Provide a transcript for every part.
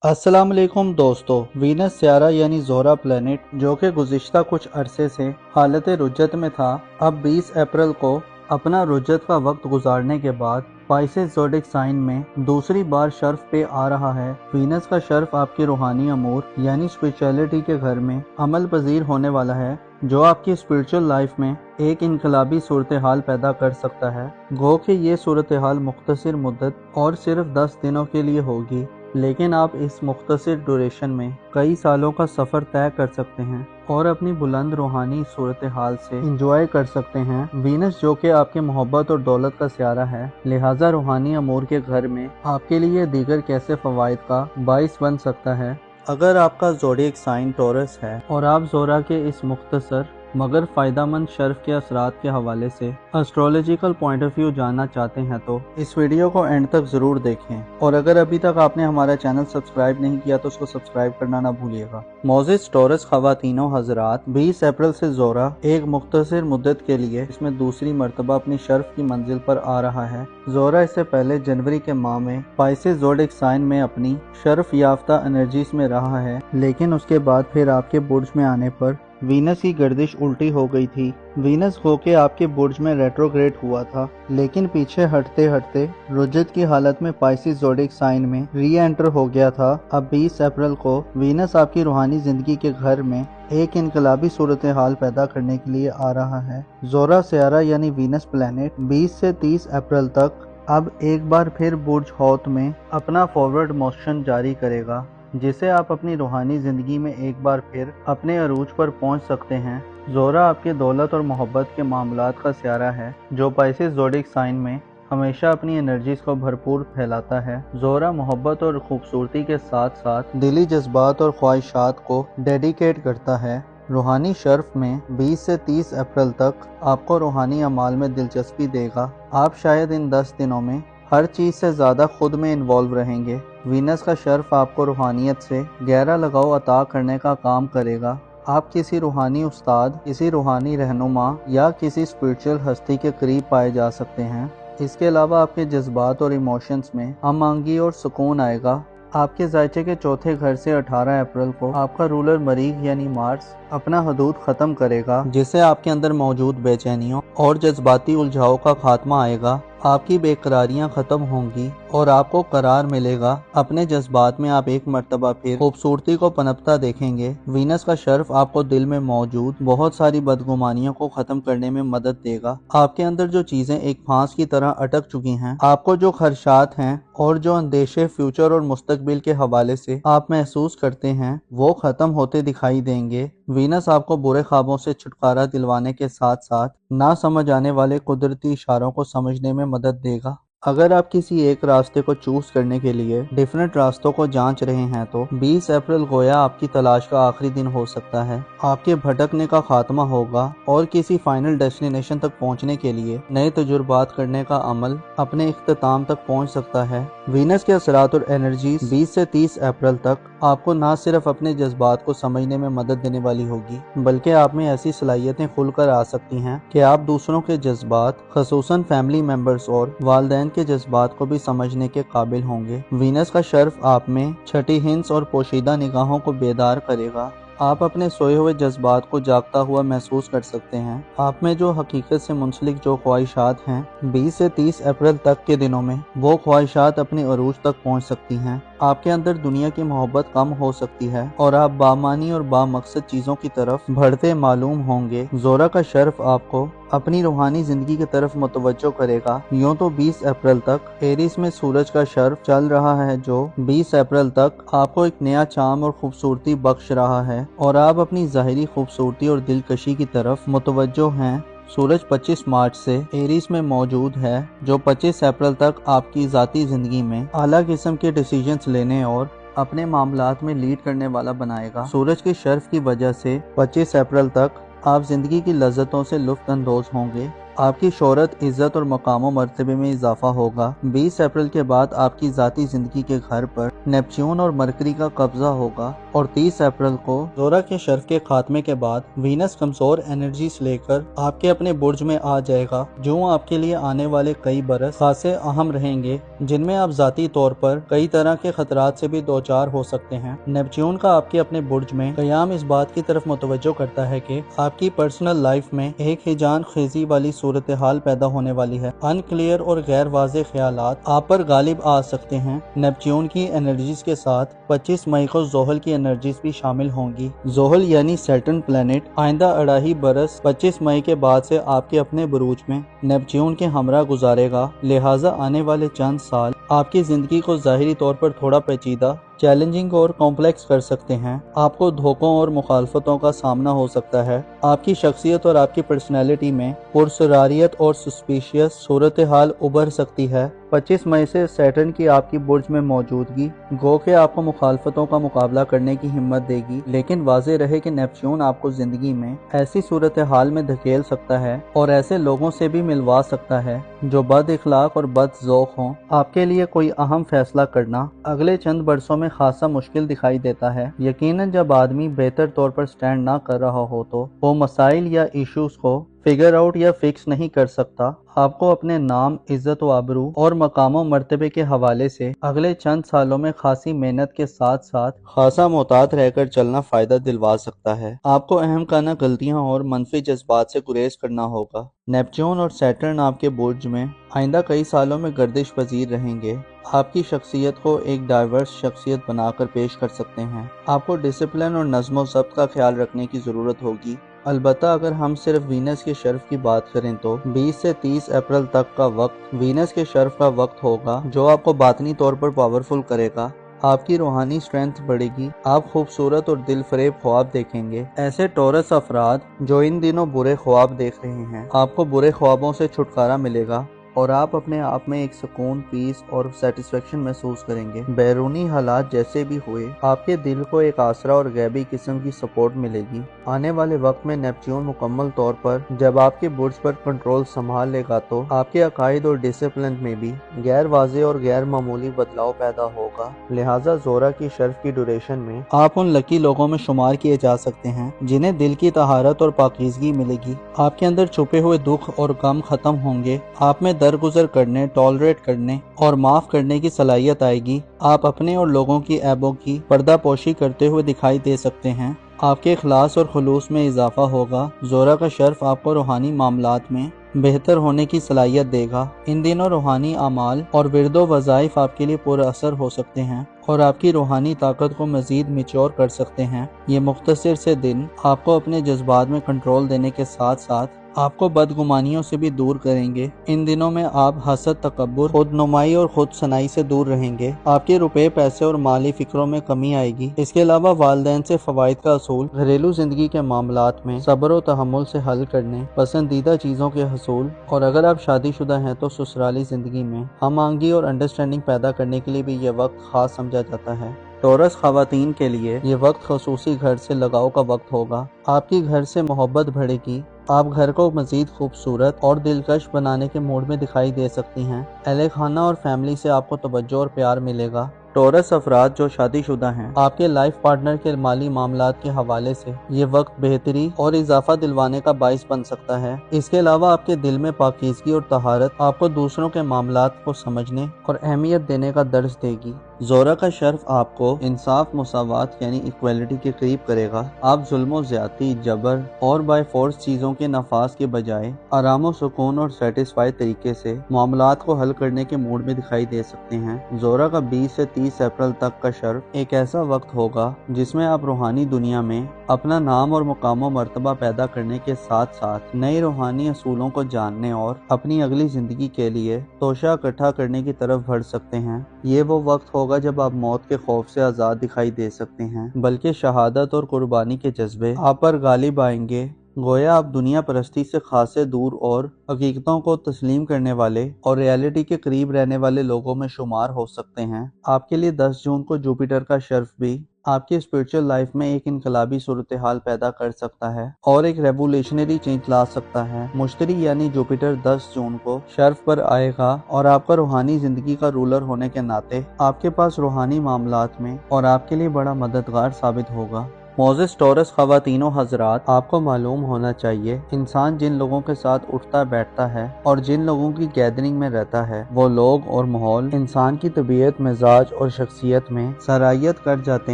अस्सलाम वालेकुम दोस्तों। वीनस सियारा यानी ज़ोहरा प्लैनेट जो कि गुज़िश्ता कुछ अरसे से हालत रुज्जत में था, अब 20 अप्रैल को अपना रुज्जत का वक्त गुजारने के बाद पाइसेस ज़ोडिक साइन में दूसरी बार शर्फ पे आ रहा है। वीनस का शर्फ आपकी रूहानी अमूर यानी स्पिरिचुअलिटी के घर में अमल पजीर होने वाला है, जो आपकी स्पिरिचुअल लाइफ में एक इनकलाबी सूरत हाल पैदा कर सकता है। गो कि ये सूरत हाल मुख्तसर मुद्दत और सिर्फ 10 दिनों के लिए होगी, लेकिन आप इस मुख्तसर ड्यूरेशन में कई सालों का सफ़र तय कर सकते हैं और अपनी बुलंद रूहानी सूरत हाल से इंजॉय कर सकते हैं। वीनस जो कि आपके मोहब्बत और दौलत का सियारा है, लिहाजा रूहानी अमूर के घर में आपके लिए दीगर कैसे फ़वाइद का बाइस बन सकता है। अगर आपका ज़ोडिएक साइन टॉरस है और आप ज़ोहरा के इस मुख्तसर मगर फ़ायदामंद शर्फ के असरात के हवाले से एस्ट्रोलॉजिकल पॉइंट ऑफ व्यू जानना चाहते हैं तो इस वीडियो को एंड तक ज़रूर देखें। और अगर अभी तक आपने हमारा चैनल सब्सक्राइब नहीं किया तो उसको सब्सक्राइब करना ना भूलिएगा। मोज़िज़ टॉरस ख़वातीनों हज़रात, 20 अप्रैल से ज़ोहरा एक मुख्तसर मुद्दत के लिए इसमें दूसरी मरतबा अपनी शर्फ की मंजिल पर आ रहा है। ज़ोहरा इससे पहले जनवरी के माह में पाइसेस ज़ोडिएक साइन में अपनी शर्फ याफ्ता एनर्जीज में रहा है, लेकिन उसके बाद फिर आपके बुर्ज में आने पर वीनस की गर्दिश उल्टी हो गई थी। वीनस होके आपके बुर्ज में रेट्रोग्रेड हुआ था, लेकिन पीछे हटते हटते रुज्जत की हालत में पाइसेस ज़ोडिएक साइन में री एंटर हो गया था। अब 20 अप्रैल को वीनस आपकी रूहानी जिंदगी के घर में एक इनकलाबी सूरत हाल पैदा करने के लिए आ रहा है। ज़ोहरा सियारा यानी वीनस प्लैनेट 20 से 30 अप्रैल तक अब एक बार फिर बुर्ज हौत में अपना फॉरवर्ड मोशन जारी करेगा, जिसे आप अपनी रूहानी ज़िंदगी में एक बार फिर अपने अरूज पर पहुंच सकते हैं। ज़ोहरा आपके दौलत और मोहब्बत के मामलात का सियारा है, जो पाइसेस ज़ोडिएक साइन में हमेशा अपनी एनर्जीज को भरपूर फैलाता है। ज़ोहरा मोहब्बत और खूबसूरती के साथ साथ दिली जज्बात और ख्वाहिशात को डेडिकेट करता है। रूहानी शर्फ में 20 से 30 अप्रैल तक आपको रूहानी अमाल में दिलचस्पी देगा। आप शायद इन 10 दिनों में हर चीज़ से ज़्यादा खुद में इन्वॉल्व रहेंगे। वीनस का शर्फ आपको रूहानियत से गहरा लगाव अता करने का काम करेगा। आप किसी रूहानी उस्ताद, किसी रूहानी रहनुमा या किसी स्पिरिचुअल हस्ती के करीब पाए जा सकते हैं। इसके अलावा आपके जज्बात और इमोशंस में हम आंगी और सुकून आएगा। आपके जायचे के चौथे घर से 18 अप्रैल को आपका रूलर मरीख यानी मार्स अपना हदूद ख़त्म करेगा, जिससे आपके अंदर मौजूद बेचैनियों और जज्बाती उलझाव का खात्मा आएगा। आपकी बेकरारियां ख़त्म होंगी और आपको करार मिलेगा। अपने जज्बात में आप एक मर्तबा फिर खूबसूरती को पनपता देखेंगे। वीनस का शर्फ आपको दिल में मौजूद बहुत सारी बदगुमानियों को ख़त्म करने में मदद देगा। आपके अंदर जो चीज़ें एक फांस की तरह अटक चुकी हैं, आपको जो खदशात हैं और जो अंदेशे फ्यूचर और मुस्तकबिल के हवाले से आप महसूस करते हैं, वो ख़त्म होते दिखाई देंगे। वीनस आपको बुरे ख्वाबों से छुटकारा दिलवाने के साथ साथ ना समझ आने वाले कुदरती इशारों को समझने में मदद देगा। अगर आप किसी एक रास्ते को चूज करने के लिए डिफरेंट रास्तों को जांच रहे हैं तो 20 अप्रैल गोया आपकी तलाश का आखिरी दिन हो सकता है। आपके भटकने का खात्मा होगा और किसी फाइनल डेस्टिनेशन तक पहुंचने के लिए नए तजुर्बात करने का अमल अपने इख्तिताम तक पहुंच सकता है। वीनस के असरात और एनर्जीज 20 से 30 अप्रैल तक आपको न सिर्फ अपने जज्बात को समझने में मदद देने वाली होगी, बल्कि आप में ऐसी सलाहियतें खुलकर आ सकती हैं कि आप दूसरों के जज्बात, खसूसन फैमिली मेंबर्स और वालिदैन के जज्बात को भी समझने के काबिल होंगे। वीनस का शर्फ आप में छठी हिंस और पोशीदा निगाहों को बेदार करेगा। आप अपने सोए हुए जज्बात को जागता हुआ महसूस कर सकते हैं। आप में जो हकीकत से मुंसलिक जो ख्वाहिशात हैं, 20 से 30 अप्रैल तक के दिनों में वो ख्वाहिशात अपने अरूज तक पहुंच सकती हैं। आपके अंदर दुनिया की मोहब्बत कम हो सकती है और आप बामानी और बामकसद चीज़ों की तरफ बढ़ते मालूम होंगे। ज़ोहरा का शर्फ आपको अपनी रूहानी जिंदगी की तरफ मुतवज्जो करेगा। यूँ तो 20 अप्रैल तक एरिस में सूरज का शर्फ चल रहा है, जो 20 अप्रैल तक आपको एक नया चाम और खूबसूरती बख्श रहा है और आप अपनी ज़ाहिरी खूबसूरती और दिलकशी की तरफ मुतवज्जो हैं। सूरज 25 मार्च से एरीज में मौजूद है, जो 25 अप्रैल तक आपकी ज़ाती ज़िंदगी में आला किस्म के डिसीजंस लेने और अपने मामलात में लीड करने वाला बनाएगा। सूरज की शर्फ की वजह से 25 अप्रैल तक आप ज़िंदगी की लज्जतों से लुत्फ़ अंदोज़ होंगे। आपकी शोहरत, इज़्ज़त और मकाम व मर्तबे में इजाफा होगा। 20 अप्रैल के बाद आपकी ज़ाती ज़िंदगी के घर पर नेपच्यून और मरकरी का कब्ज़ा होगा। और 30 अप्रैल को ज़ोरा के शर्फ के खात्मे के बाद वीनस कमजोर एनर्जी से लेकर आपके अपने बुर्ज में आ जाएगा, जो आपके लिए आने वाले कई बरस खासे अहम रहेंगे, जिनमें आप जाती तौर पर कई तरह के खतरात से भी दो चार हो सकते हैं। नेपच्यून का आपके अपने बुर्ज में क़याम इस बात की तरफ मुतवज्जो करता है कि आपकी पर्सनल लाइफ में एक हिजान खेजी वाली सूरत हाल पैदा होने वाली है। अनक्लियर और गैर वाज़ेह ख्यालात आप पर गालिब आ सकते हैं। नेपच्यून की एनर्जीज के साथ 25 मई को ज़ोहल की एनर्जीज भी शामिल होंगी। ज़ोहल यानी सैटर्न प्लेनेट आइंदा 2.5 बरस 25 मई के बाद से आपके अपने बुरूज में नेपच्यून के हमरा गुजारेगा, लिहाजा आने वाले चंद साल आपकी जिंदगी को ज़ाहिरी तौर पर थोड़ा पेचीदा, चैलेंजिंग और कॉम्प्लेक्स कर सकते हैं। आपको धोखों और मुखालफतों का सामना हो सकता है। आपकी शख्सियत और आपकी पर्सनैलिटी में पुरसरारियत और सस्पिशियस सूरत हाल उभर सकती है। 25 मई से सैटर्न की आपकी बुर्ज में मौजूदगी गो के आपको मुखालफतों का मुकाबला करने की हिम्मत देगी, लेकिन वाज़ेह रहे कि नेपच्यून आपको जिंदगी में ऐसी सूरत हाल में धकेल सकता है और ऐसे लोगों से भी मिलवा सकता है जो बद इखलाक और बद ज़ौक़ हों। आपके लिए कोई अहम फैसला करना अगले चंद बरसों में खासा मुश्किल दिखाई देता है। यकीनन जब आदमी बेहतर तौर पर स्टैंड ना कर रहा हो तो वो मसाइल या इश्यूज को फिगर आउट या फिक्स नहीं कर सकता। आपको अपने नाम, इज्जत व आबरू और मकामो मर्तबे के हवाले से अगले चंद सालों में खासी मेहनत के साथ साथ खासा मोहतात रहकर चलना फायदा दिलवा सकता है। आपको अहम काना गलतियां और मनफी जज्बात से गुरेज करना होगा। नेपच्यून और सैटर्न आपके बुर्ज में आइंदा कई सालों में गर्दिश पजीर रहेंगे। आपकी शख्सियत को एक डाइवर्स शख्सियत बनाकर पेश कर सकते हैं। आपको डिसिप्लिन और नज़्म ज़ब्त का ख्याल रखने की ज़रूरत होगी। अलबत्ता अगर हम सिर्फ वीनस के शर्फ की बात करें तो 20 से 30 अप्रैल तक का वक्त वीनस के शर्फ का वक्त होगा, जो आपको बातनी तौर पर पावरफुल करेगा। आपकी रूहानी स्ट्रेंथ बढ़ेगी। आप खूबसूरत और दिल फरेब ख्वाब देखेंगे। ऐसे टॉरस अफराद जो इन दिनों बुरे ख्वाब देख रहे हैं, आपको बुरे ख्वाबों से छुटकारा मिलेगा और आप अपने आप में एक सुकून, पीस और सेटिस्फेक्शन महसूस करेंगे। बैरूनी हालात जैसे भी हुए, आपके दिल को एक आसरा और गैबी किस्म की सपोर्ट मिलेगी। आने वाले वक्त में नेपच्यून मुकम्मल तौर पर जब आपके बुर्ज पर कंट्रोल संभाल लेगा तो आपके अकायद और डिसिप्लिन में भी गैर वाज़ेह और गैर मामूली बदलाव पैदा होगा। लिहाजा ज़ोरा की शर्फ की ड्यूरेशन में आप उन लकी लोगों में शुमार किए जा सकते हैं जिन्हें दिल की तहारत और पाकीज़गी मिलेगी। आपके अंदर छुपे हुए दुख और गम खत्म होंगे। आप में दरगुजर करने, टॉलरेट करने और माफ करने की सलाहियत आएगी। आप अपने और लोगों की ऐबों की पर्दापोशी करते हुए दिखाई दे सकते हैं। आपके इखलास और खुलूस में इजाफा होगा। ज़ोरा का शर्फ आपको रूहानी मामलात में बेहतर होने की सलाहियत देगा। इन दिनों रूहानी अमाल और विरदो वज़ाइफ आपके लिए पुरअसर हो सकते हैं और आपकी रूहानी ताकत को मज़ीद मैच्योर कर सकते हैं। ये मुख्तसर से दिन आपको अपने जज्बात में कंट्रोल देने के साथ साथ आपको बदगुमानियों से भी दूर करेंगे। इन दिनों में आप हसद, तकब्बुर, खुद नुमाई और खुद सनाई से दूर रहेंगे। आपके रुपए, पैसे और माली फिक्रों में कमी आएगी। इसके अलावा वालिदैन से फवाइद का असूल, घरेलू जिंदगी के मामलात में सब्र और तहम्मुल से हल करने, पसंदीदा चीज़ों के हसूल और अगर आप शादीशुदा हैं तो ससुराली जिंदगी में हम आंगी और अंडरस्टैंडिंग पैदा करने के लिए भी यह वक्त खास समझा जाता है। टॉरस खवातीन के लिए ये वक्त खसूसी घर से लगाव का वक्त होगा। आपकी घर से मोहब्बत बढ़ेगी। आप घर को मजीद खूबसूरत और दिलकश बनाने के मूड में दिखाई दे सकती हैं। अहले खाना और फैमिली से आपको तवज्जो और प्यार मिलेगा। टॉरस अफराद जो शादीशुदा हैं, आपके लाइफ पार्टनर के माली मामलात के हवाले से ये वक्त बेहतरी और इजाफा दिलवाने का बाइस बन सकता है। इसके अलावा आपके दिल में पाकीज़गी और तहारत आपको दूसरों के मामलात को समझने और अहमियत देने का दर्ज देगी। ज़ोरा का शर्फ आपको इंसाफ, मुसावात यानी इक्वलिटी के करीब करेगा। आप जुल्म, ज्यादती, जबर और बाय फोर्स चीज़ों के नफाज के बजाय आराम, सुकून और सेटिस्फाइड तरीके से मामलात को हल करने के मूड में दिखाई दे सकते हैं। ज़ोरा का 20 से 30 अप्रैल तक का शर्फ एक ऐसा वक्त होगा जिसमें आप रूहानी दुनिया में अपना नाम और मुकाम मर्तबा पैदा करने के साथ साथ नए रूहानी असूलों को जानने और अपनी अगली जिंदगी के लिए तोशा इकट्ठा करने की तरफ बढ़ सकते हैं। ये वो वक्त होगा जब आप मौत के खौफ से आज़ाद दिखाई दे सकते हैं, बल्कि शहादत और कुर्बानी के जज्बे आप पर गालिब आएंगे। गोया आप दुनिया परस्ती से खासे दूर और हकीकतों को तस्लीम करने वाले और रियलिटी के करीब रहने वाले लोगों में शुमार हो सकते हैं। आपके लिए 10 जून को जुपिटर का शर्फ भी आपकी स्पिरिचुअल लाइफ में एक इनकलाबी सूरत हाल पैदा कर सकता है और एक रेवोल्यूशनरी चेंज ला सकता है। मुश्तरी यानी जुपिटर 10 जून को शर्फ पर आएगा और आपका रूहानी जिंदगी का रूलर होने के नाते आपके पास रूहानी मामलात में और आपके लिए बड़ा मददगार साबित होगा। मोजेस टॉरस ख़वातीनो हजरात, आपको मालूम होना चाहिए इंसान जिन लोगों के साथ उठता बैठता है और जिन लोगों की गैदरिंग में रहता है वो लोग और माहौल इंसान की तबीयत, मिजाज और शख्सियत में सराहियत कर जाते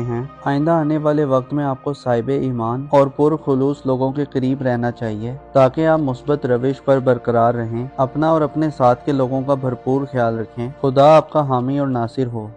हैं। आइंदा आने वाले वक्त में आपको साहिब ईमान और पुरखुलूस लोगों के करीब रहना चाहिए ताकि आप मुस्बत रविश पर बरकरार रहें, अपना और अपने साथ के लोगों का भरपूर ख्याल रखें। खुदा आपका हामी और नासिर हो।